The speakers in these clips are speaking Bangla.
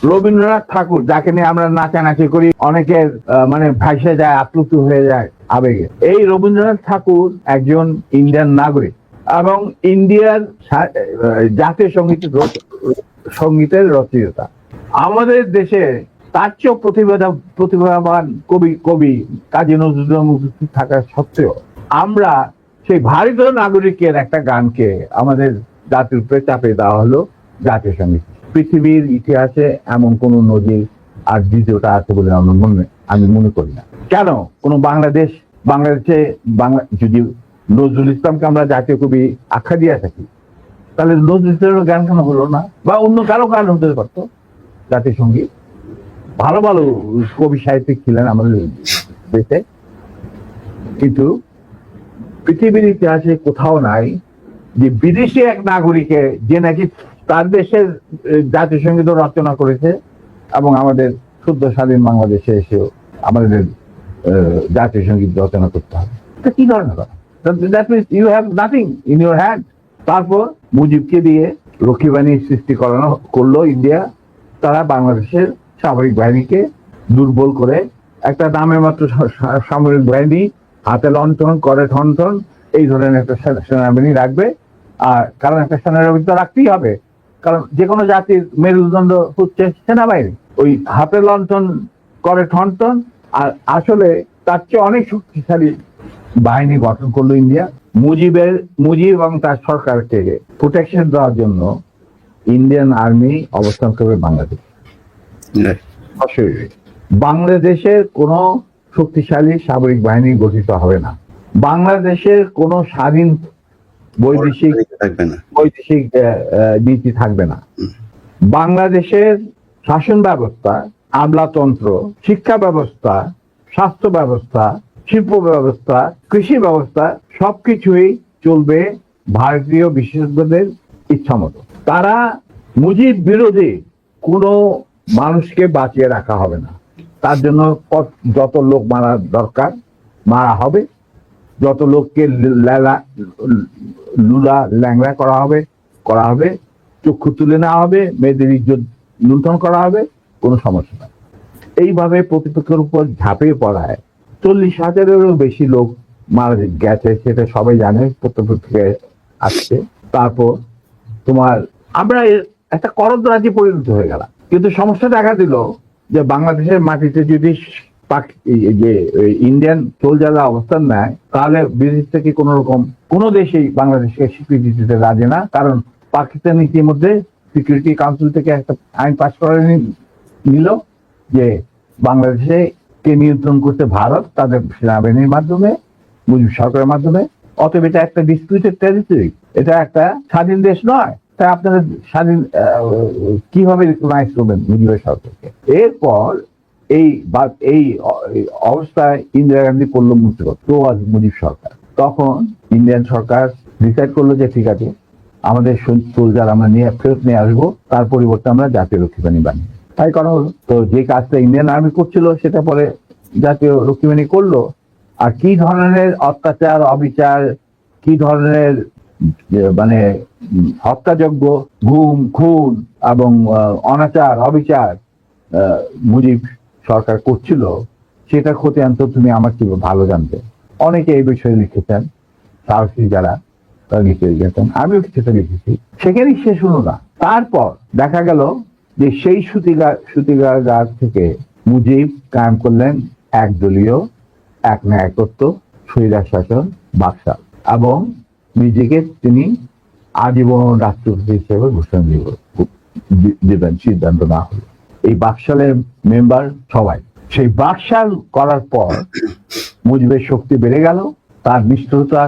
রবীন্দ্রনাথ ঠাকুর, যাকে নিয়ে আমরা নাচানাচি করি, অনেকের মানে ভাসে যায়, আপ্লুত হয়ে যায় আবেগে, এই রবীন্দ্রনাথ ঠাকুর একজন ইন্ডিয়ান নাগরিক এবং ইন্ডিয়ার জাতীয় সঙ্গীতের রচয়িতা। আমাদের দেশে তার চেয়েও প্রতিভাবান কবি কাজী নজরুল উপস্থিত থাকা সত্ত্বেও আমরা সেই ভারতীয় নাগরিকের একটা গানকে আমাদের জাতির উপরে চাপিয়ে দেওয়া হলো জাতীয় সঙ্গীত। পৃথিবীর ইতিহাসে এমন কোন নজির আর দ্বিতীয়টা আছে বলে আমি মনে করি না। কেন কোন বাংলাদেশে যদি নজরুল ইসলামকে আমরা জাতীয় কবি আখ্যা দিয়ে থাকি, তাহলে নজরুল ইসলামের গান কেন হলো না? বা অন্য কারো গান হতে পারতো জাতীয় সঙ্গীত। ভালো ভালো কবি সাহিত্যিক ছিলেন আমাদের দেশে, কিন্তু পৃথিবীর ইতিহাসে কোথাও নাই যে বিদেশি এক নাগরিকে যে নাকি তার দেশের জাতীয় সঙ্গীত রচনা করেছে এবং আমাদের শুদ্ধ স্বাধীন বাংলাদেশে এসেও আমাদের জাতীয় সঙ্গীত রচনা করতে হবে। এটা কি ধরনের কথা? That means you have nothing in your hand. তারপর মুজিবকে দিয়ে রক্ষী বাহিনীর সৃষ্টি করলো ইন্ডিয়া। তারা বাংলাদেশের সামরিক বাহিনীকে দুর্বল করে একটা নামে মাত্র সামরিক বাহিনী, হাতে লণ্ঠন করে ঠনঠন, এই ধরনের একটা সেনাবাহিনী রাখবে। আর কারণ একটা সেনাবাহিনী তো রাখতেই হবে, কারণ যে কোনো জাতির মেরুদণ্ড হচ্ছে সেনাবাহিনী। ওই হাতে লণ্ঠন করে ঠনঠন, আর আসলে তার চেয়ে অনেক শক্তিশালী বাহিনী গঠন করলো ইন্ডিয়া। মুজিব এবং তার সরকারকে প্রোটেকশন দেওয়ার জন্য ইন্ডিয়ান আর্মি অবস্থান করবে বাংলাদেশ। বাংলাদেশের কোনো শক্তিশালী সামরিক বাহিনী গঠিত হবে না। বাংলাদেশের কোনো স্বাধীন বৈদেশিক নীতি থাকবে না। বাংলাদেশের শাসন ব্যবস্থা, আমলাতন্ত্র, শিক্ষা ব্যবস্থা, স্বাস্থ্য ব্যবস্থা, শিল্প ব্যবস্থা, কৃষি ব্যবস্থা সবকিছুই চলবে ভারতীয় বিশেষজ্ঞদের ইচ্ছা মতো। তারা মুজিব বিরোধী কোনো মানুষকে বাঁচিয়ে রাখা হবে না। তার জন্য যত লোক মারা দরকার মারা হবে, যত লোককে লুলা ল্যাংড়া করা হবে, চক্ষু তুলে নেওয়া হবে, মেয়েদের ইজ্জত লুণ্ঠন করা হবে, কোনো সমস্যা নাই। এইভাবে প্রতিপক্ষের উপর ঝাঁপিয়ে পড়ায় 40,000-এরও বেশি লোক মারা গেছে, সেটা সবাই জানে, প্রতিপক্ষে আসছে। তারপর আমরা একটা করদরাজি পরিণত হয়ে গেলাম। কিন্তু সমস্যা দেখা দিল যে বাংলাদেশের মাটিতে যদি ইন্ডিয়ান সোলজাররা অবস্থান নেয়, তাহলে বিদেশ থেকে কোনো দেশেই বাংলাদেশকে স্বীকৃতি দিতে রাজি না। কারণ পাকিস্তান ইতিমধ্যে সিকিউরিটি কাউন্সিল থেকে একটা আইন পাস করে নিল যে বাংলাদেশে কে নিয়ন্ত্রণ করতে ভারত, তাদের সেনাবাহিনীর মাধ্যমে, মুজিব সরকারের মাধ্যমে। অতএব এটা একটা ডিসপিউটেড টেরিটরি, এটা একটা স্বাধীন দেশ নয়। তাই আপনারা স্বাধীন কিভাবে রিকগনাইজ করবেন মুজিবের সরকারকে? এরপর এই অবস্থায় ইন্দিরা গান্ধী করলো মুজিব সরকার। তখন ইন্ডিয়ান সরকার ডিসাইড করলো যে ঠিক আছে, আমাদের সোলজার আমরা ফেরত নিয়ে আসবো, তার পরিবর্তে আমরা জাতীয় রক্ষী বাহিনী বানিয়ে। তাই করা হলো। তো যে কাজটা ইন্ডিয়ান আর্মি করছিল সেটা পরে জাতীয় রক্ষী বাহিনী করলো। আর কি ধরনের অত্যাচার, অবিচার, কি ধরনের মানে হত্যাযজ্ঞ, গুম, খুন এবং অনাচার, অবিচার মুজিব সরকার করছিল, সেটা খতিয়ান তো তুমি আমার কি ভালো জানতে। অনেকে এই বিষয়ে লিখেছেন, সাহসী যারা তারা লিখে গেছেন, আমিও কিছুটা লিখেছি। সেখানেই শেষ হলো না। তারপর দেখা গেল যে সেই সুতিগার থেকে মুজিব কায়েম করলেন একদলীয় এক ন্যায়তত্ত্ব, স্বৈরাচার শাসন, বাকশাল, এবং নিজেকে তিনি আজীবন রাষ্ট্রপতি হিসেবে ঘোষণা দিবেন সিদ্ধান্ত না হলো। এই বাকশালের মেম্বার সবাই। সেই বাকশাল করার পর মুজিবের শক্তি বেড়ে গেল, তার নিষ্ঠুরতা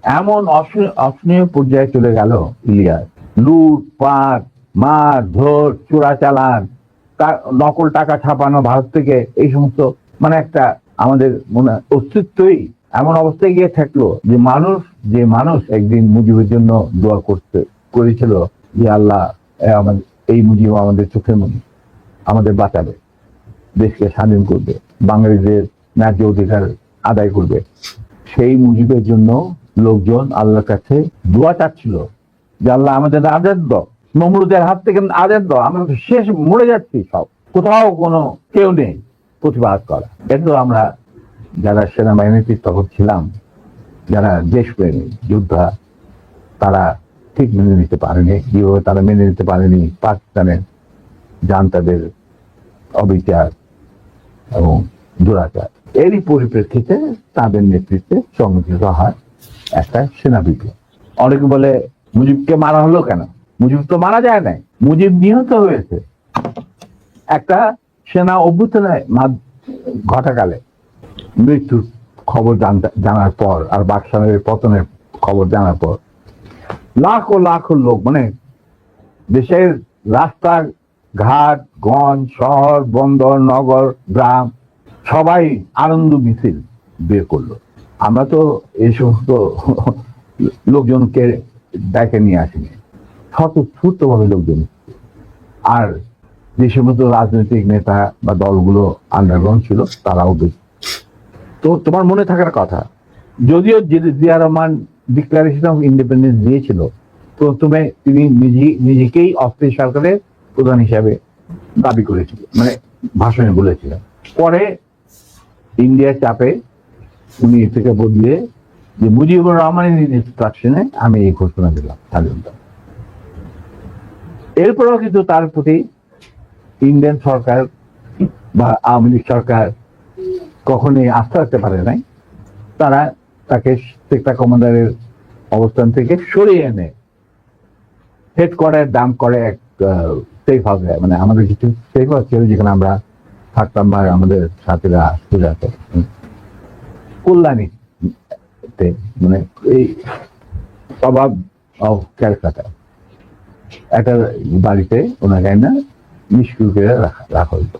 এমন অসহনীয় পর্যায়ে চলে গেল, ইলিয়াস লুটপাট, মার ধর, চোরাচালান, নকল টাকা ছাপানো ভারত থেকে, এই সমস্ত মানে একটা আমাদের মনে অস্তিত্বই এমন অবস্থায় গিয়ে থাকলো যে মানুষ একদিন মুজিবের জন্য দোয়া করেছিল যে আল্লাহ এই মুজিব আমাদের চোখের মনি, আমাদের বাঁচাবে, দেশকে স্বাধীন করবে, বাঙালিদের ন্যায্য অধিকার আদায় করবে। সেই মুজিবের জন্য লোকজন আল্লাহর কাছে দোয়া চাচ্ছিল যে আল্লাহ আমাদের আজাদ দাও। নমরুদের হাত থেকে আজাদ দাও, আমরা তো শেষ মরে যাচ্ছি সব, কোথাও কোনো কেউ নেই প্রতিবাদ করা। কিন্তু আমরা যারা সেনাবাহিনীতে তখন ছিলাম, যারা দেশপ্রেমী যোদ্ধা, তারা ঠিক মেনে নিতে পারেনি। কিভাবে তারা মেনে নিতে পারেনি পাকিস্তানের জান্তাদের অবিচার এবং দুরাচার। এরই পরিপ্রেক্ষিতে তাদের নেতৃত্বে সংগঠিত হয় একটা সেনা বিপ্লব। অনেকে বলে মুজিবকে মারা হলো কেন? মুজিব তো মারা যায় নাই, মুজিব নিহত হয়েছে একটা সেনা অভ্যুত্থানের ঘটাকালে। মৃত্যুর খবর জানার পর আর বাকশালের পতনের খবর জানার পর লাখো লাখো লোক, মানে দেশের রাস্তা ঘাট গঞ্জ শহর বন্দর নগর গ্রাম সবাই আনন্দ মিছিল বের করলো। আমরা তো এই সমস্ত লোকজনকে ডেকে নিয়ে আসিনি, স্বতঃস্ফূর্ত ভাবে লোকজন। আর যে সমস্ত রাজনৈতিক নেতা বা দলগুলো আন্ডারগ্রাউন্ড ছিল তারাও তো তোমার মনে থাকার কথা, যদিও Zia Rahman declaration of independence দিয়েছিল, প্রথমে তিনি নিজেকেই অস্থায়ী সরকারের প্রধান হিসাবে দাবি করেছিল, মানে ভাষণে বলেছিলেন। পরে ইন্ডিয়ার চাপে উনি থেকে বদলে যে মুজিবুর রহমানের ইনস্ট্রাকশনে আমি এই ঘোষণা দিলাম স্বাধীনতা। এরপরেও কিন্তু তার প্রতি ইন্ডিয়ান সরকার বা আওয়ামী লীগ সরকার কখনোই আস্থা রাখতে পারে নাই। তারা তাকে সেক্টর কমান্ডারের অবস্থান থেকে সরিয়ে এনে হেড কোয়ার্টার দাম করে এক সেফ হাউসে, মানে আমাদের কিছু সেফ হাউস ছিল যেখানে আমরা থাকতাম বা আমাদের সাথীরা সুজাত কল্যাণীতে, মানে এই স্বভাব ক্যালকাটা একটা বাড়িতে ওনাকে না নিষ্ক্রিয় করে রাখা হইত।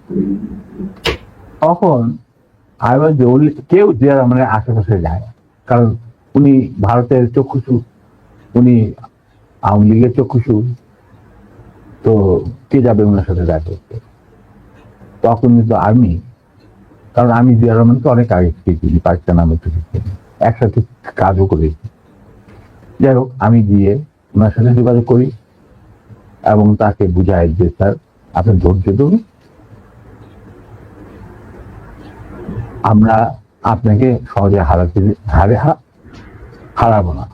তখন কেউ জিয়া রহমানের আশেপাশে যায়, কারণ উনি ভারতের চক্ষুষু, উনি আওয়ামী লীগের চক্ষুষু, তো কে যাবে ওনার সাথে দেখা করতে? তখন কিন্তু আমি, কারণ আমি জিয়া রহমানকে অনেক আগে শিখেছি, পাকিস্তান আমল থেকে একসাথে কাজও করেছি। যাই হোক, আমি গিয়ে ওনার সাথে যোগাযোগ করি এবং তাকে বুঝাই যে স্যার আপনি ধৈর্য ধরুন, আমরা আপনাকে সহজে হারাবো না।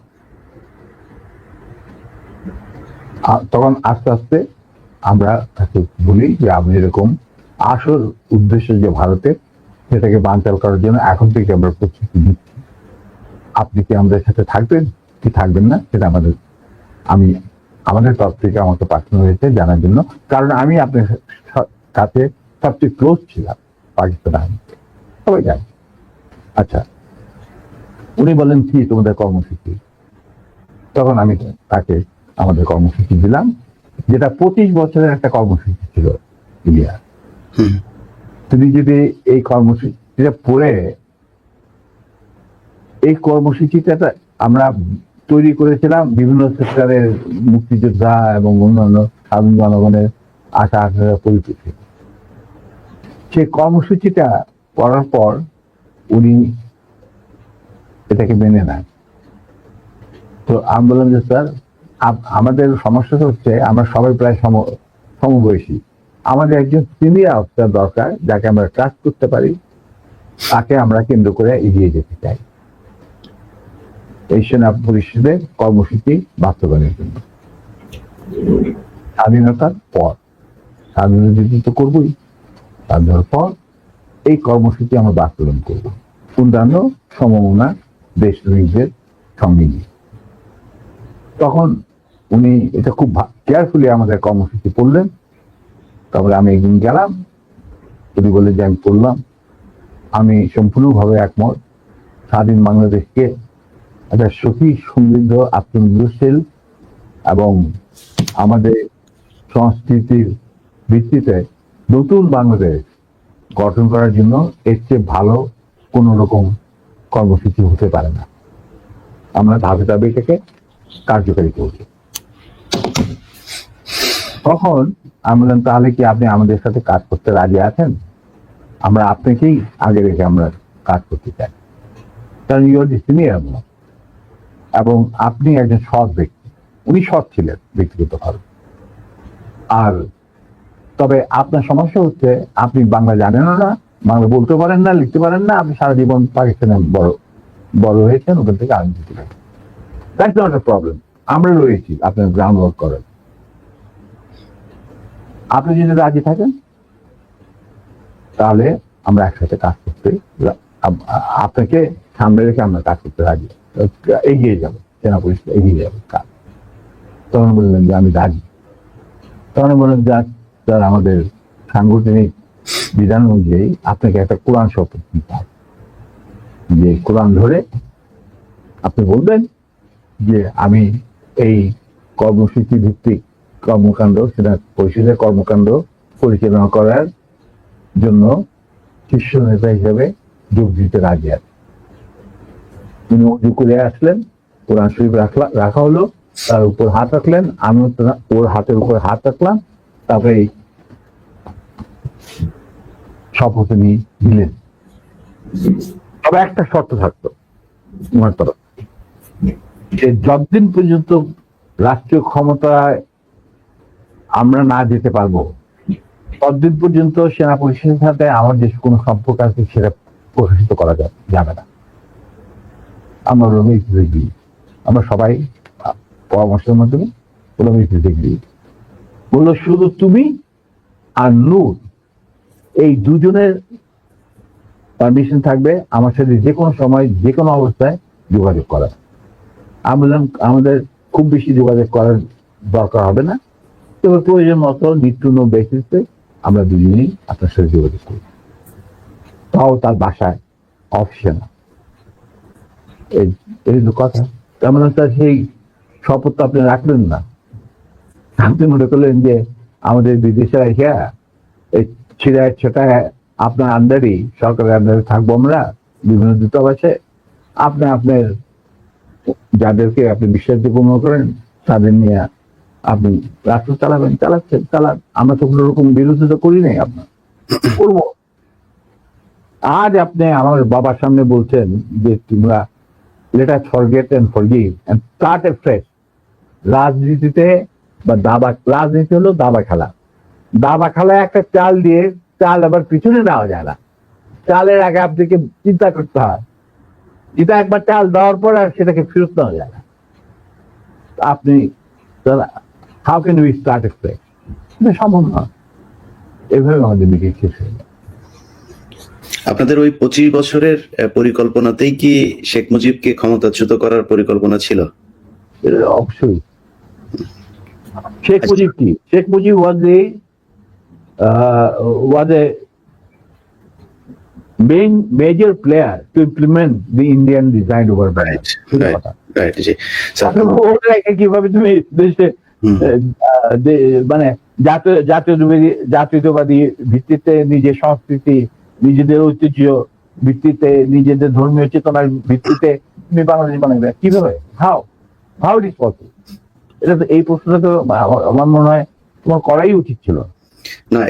তখন আস্তে আস্তে আমরা তাকে বলি যে আপনি এরকম আসল উদ্দেশ্য যে ভারতে, সেটাকে বানচাল করার জন্য এখন থেকে আমরা প্রস্তুতি নিচ্ছি। আপনি কি আমাদের সাথে থাকবেন কি থাকবেন না সেটা আমাদের তরফ থেকে আমাকে পাঠানো হয়েছে জানার জন্য, কারণ আমি আপনার কাছে সবচেয়ে ক্লোজ ছিলাম পাকিস্তান আর্মি, সবাই জানে। আচ্ছা, উনি বলেন কি তোমাদের কর্মসূচি? তখন আমি তাকে আমাদের কর্মসূচি দিলাম, যেটা 25 বছরের একটা কর্মসূচি ছিল ইন্ডিয়া। তুমি যদি এই কর্মসূচিটা পড়ে, এই কর্মসূচিটা আমরা তৈরি করেছিলাম বিভিন্ন সেক্টরের মুক্তিযোদ্ধা এবং অন্যান্য সাধারণ জনগণের আশা আকাঙ্ক্ষার পরিপ্রেক্ষিতে। সেই কর্মসূচিটা করার পর উনি এটাকে মেনে নেন। তো আমি বললাম যে স্যার আমাদের সমস্যা হচ্ছে আমরা সবাই প্রায় সমবয়সী, আমাদের একজন সিনিয়র অফিসার দরকার যাকে আমরা ট্রাস্ট করতে পারি, তাকে আমরা কেন্দ্র করে এগিয়ে যেতে চাই এই সেনা পরিষদের কর্মসূচি বাস্তবায়নের জন্য। স্বাধীনতার পর, স্বাধীনতা তো করবোই, স্বাধীনতার পর এই কর্মসূচি আমরা বাস্তবায়ন করবো অন্যান্য সমমনা দেশপ্রেমিকদের সঙ্গে নিয়ে। তখন উনি এটা খুব কেয়ারফুলি আমাদের কর্মসূচি পড়লেন। তারপরে আমি একদিন গেলাম, উনি বলে যে আমি পড়লাম, আমি সম্পূর্ণভাবে একমত। স্বাধীন বাংলাদেশকে একটা সুখী সমৃদ্ধ আত্মনির্ভরশীল এবং আমাদের সংস্কৃতির ভিত্তিতে নতুন বাংলাদেশ গঠন করার জন্য এর চেয়ে ভালো কোন রকম কর্মসূচি হতে পারে না। আমরা ধাপে ধাপে এটাকে কার্যকারী করব। তখন আমি বললাম তাহলে কি আপনি আমাদের সাথে কাজ করতে রাজি আছেন? আমরা আপনাকেই আগে রেখে আমরা কাজ করতে চাই, কারণ ইউর দি সিনিয়র এবং আপনি একজন সৎ ব্যক্তি। উনি সৎ ছিলেন ব্যক্তিগতভাবে, আর তবে আপনার সমস্যা হচ্ছে আপনি বাংলা জানেন না, বাংলা বলতে পারেন না, লিখতে পারেন না, আপনি সারা জীবন পাকিস্তানে বড় হয়েছেন, ওখান থেকে আইডেন্টিটি পাবেন। That's not a problem. আমরা রয়েছি, আপনার গ্রাউন্ড ওয়ার্ক করেন। আপনি যদি রাজি থাকেন তাহলে আমরা একসাথে কাজ করতে, আপনাকে সামনে রেখে আমরা কাজ করতে রাজি, এগিয়ে যাবো, সেনা পুলিশ এগিয়ে যাবে কাজ। তখন বললেন যে আমি রাজি। তখন বললেন স্যার আমাদের সাংগঠনিক বিধান অনুযায়ী আপনাকে একটা কোরআন শপথ নিতে হবে, যে কোরআন ধরে আপনি বলবেন যে আমি এই কর্মসূচি ভিত্তিক কর্মকাণ্ড, সেটা পরিষদের কর্মকাণ্ড পরিচালনা করার জন্য শীর্ষ নেতা হিসেবে যোগ দিতে রাজি আছে। তিনি উজু করে আসলেন, কোরআন শরীফ রাখা হলো, তার উপর হাত রাখলেন, আমি ওর হাতের উপর হাত রাখলাম, তারপরে শপথ নিয়ে দিলেন। তবে একটা শর্ত থাকতো আমার তরফ, যে যতদিন পর্যন্ত রাষ্ট্রীয় ক্ষমতায় আমরা না যেতে পারবো ততদিন পর্যন্ত সেনা পুলিশের সাথে আমার যে কোনো সম্পর্ক আছে সেটা প্রকাশিত করা যাবে না। আমরা দিই, আমরা সবাই পরামর্শের মাধ্যমে দিই, বললো শুধু তুমি আর নূর এই দুজনের পারমিশন থাকবে আমার সাথে যে কোনো সময় যে কোনো অবস্থায় যোগাযোগ করার। আমাদের খুব বেশি যোগাযোগ করার দরকার হবে না, তবে প্রয়োজন মতো নিত্য বেসিসে আমরা দুজনেই আপনার সাথে যোগাযোগ করি, তাও তার বাসায়, অফিসে না। এই কথা। তেমন তার সেই শপথ তো আপনি রাখলেন না, আপনি মনে করলেন যে আমাদের বিদেশে রেখে এই ছিড়ায় ছেটায় আপনার আন্ডারই, সরকারের আন্ডারে থাকবো আমরা বিভিন্ন দূতাবাসে, আপনার যাদেরকে আপনি বিশ্বাসযোগ্য মনে করেন তাদের নিয়ে আপনি রাষ্ট্র চালান। আমরা তো কোনো রকম বিরোধিতা করি নাই, আপনার করবো। আজ আপনি আমার বাবার সামনে বলছেন যে তোমরা let us forget and forgive and start afresh। রাজনীতিতে বা রাজনীতি হলো দাবা খেলা একটা চাল দিয়ে চাল আবার পিছনে দেওয়া যায় না, চালের আগে আপনাকে চিন্তা করতে হয়, এটা একবার চাল দেওয়ার পর আর সেটাকে ফেরত দেওয়া যায় না। আপনি how can we start afresh? এটা সম্ভব নয়। এভাবে আমাদের মিটিং শেষ হয়ে যায়। আপনাদের ওই 25 বছরের পরিকল্পনাতেই কি শেখ মুজিবকে ক্ষমতাচ্যুত করার পরিকল্পনা ছিল? অবশ্যই। Sheikh Mujib was a major player to implement the Indian design over Bharat। কিভাবে তুমি দেশে মানে জাতীয়তাবাদী ভিত্তিতে নিজের সংস্কৃতি, নিজেদের ঐতিহ্য ভিত্তিতে, নিজেদের ধর্মীয় চেতনার ভিত্তিতে তুমি বাংলাদেশ বানাবে কিভাবে? How it is possible? এটা তো, এই প্রশ্নটা তো আমার মনে হয় তোমার করাই উচিত ছিল না।